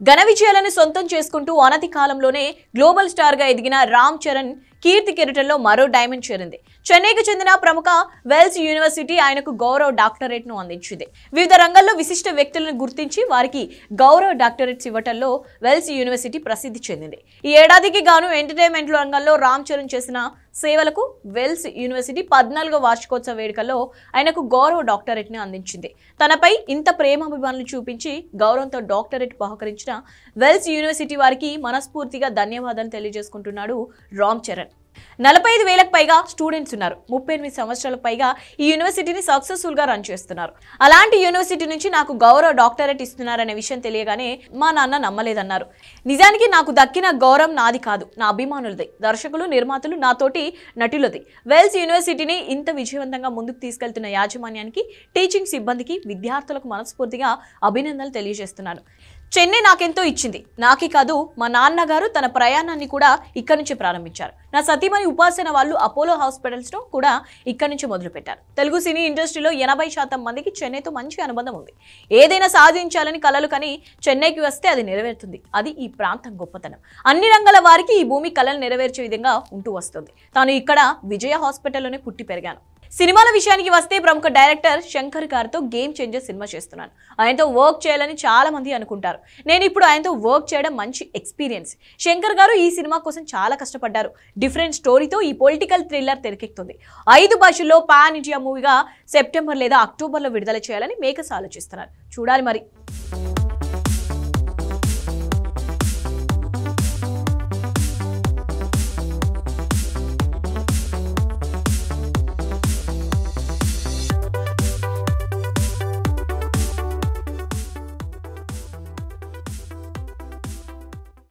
ఘన విజయాలను సొంతం చేసుకుంటూ అనతి కాలంలోనే గ్లోబల్ స్టార్ గా ఎదిగిన రామ్ చరణ్ కీర్తి కిరీటంలో మరో డైమండ్ చేరింది. చెన్నైకి చెందిన ప్రముఖ వెల్స్ యూనివర్సిటీ ఆయనకు గౌరవ డాక్టరేట్ ను అందించింది. వివిధ రంగాల్లో విశిష్ట వ్యక్తులను గుర్తించి వారికి గౌరవ డాక్టరేట్స్ ఇవ్వటంలో వెల్స్ యూనివర్సిటీ ప్రసిద్ధి చెందింది. ఈ ఏడాదికి గాను ఎంటర్టైన్మెంట్ రంగంలో రామ్ చరణ్ చేసిన సేవలకు వెల్స్ యూనివర్సిటీ 14వ వార్షికోత్సవ వేడుకల్లో ఆయనకు గౌరవ డాక్టరేట్ ని అందించింది. తనపై ఇంత ప్రేమాభిమానులు చూపించి గౌరవంతో డాక్టరేట్ బహుకరించిన వెల్స్ యూనివర్సిటీ వారికి మనస్ఫూర్తిగా ధన్యవాదాలు తెలియజేసుకుంటున్నాడు రామ్ చరణ్. 45,000కు పైగా స్టూడెంట్స్ ఉన్నారు. 38 సంవత్సరాలకు పైగా ఈ యూనివర్సిటీని సక్సెస్ఫుల్ గా రన్ చేస్తున్నారు. అలాంటి యూనివర్సిటీ నుంచి నాకు గౌరవ డాక్టరేట్ ఇస్తున్నారనే విషయం తెలియగానే మా నాన్న నమ్మలేదన్నారు. నిజానికి నాకు దక్కిన గౌరవం నాది కాదు, నా అభిమానులది, దర్శకులు, నిర్మాతలు, నాతోటి నటులది. వెల్స్ యూనివర్సిటీని ఇంత విజయవంతంగా ముందుకు తీసుకెళ్తున్న యాజమాన్యానికి, టీచింగ్ సిబ్బందికి, విద్యార్థులకు మనస్ఫూర్తిగా అభినందనలు తెలియజేస్తున్నాను. చెన్నై నాకెంతో ఇచ్చింది. నాకే కాదు, మా నాన్నగారు తన ప్రయాణాన్ని కూడా ఇక్కడి నుంచి ప్రారంభించారు. నా సతీమణి ఉపాసన వాళ్ళు అపోలో హాస్పిటల్స్ ను కూడా ఇక్కడి నుంచి మొదలుపెట్టారు. తెలుగు సినీ ఇండస్ట్రీలో 80% మందికి చెన్నైతో మంచి అనుబంధం ఉంది. ఏదైనా సాధించాలని కలలు కని చెన్నైకి వస్తే అది నెరవేరుతుంది. అది ఈ ప్రాంతం గొప్పతనం. అన్ని రంగాల వారికి ఈ భూమి కలలు నెరవేర్చే విధంగా ఉంటూ వస్తుంది. తాను ఇక్కడ విజయ హాస్పిటల్లోనే పుట్టి పెరిగాను. సినిమాల విషయానికి వస్తే ప్రముఖ డైరెక్టర్ శంకర్ గారితో గేమ్ చేంజర్ సినిమా చేస్తున్నాను. ఆయనతో వర్క్ చేయాలని చాలా మంది అనుకుంటారు. నేను ఇప్పుడు ఆయనతో వర్క్ చేయడం మంచి ఎక్స్పీరియన్స్. శంకర్ గారు ఈ సినిమా కోసం చాలా కష్టపడ్డారు. డిఫరెంట్ స్టోరీతో ఈ పొలిటికల్ థ్రిల్లర్ తెరకెక్కుతుంది. 5 భాషల్లో పాన్ ఇండియా మూవీగా సెప్టెంబర్ లేదా అక్టోబర్లో విడుదల చేయాలని మేకర్స్ ఆలోచిస్తున్నారు. చూడాలి మరి.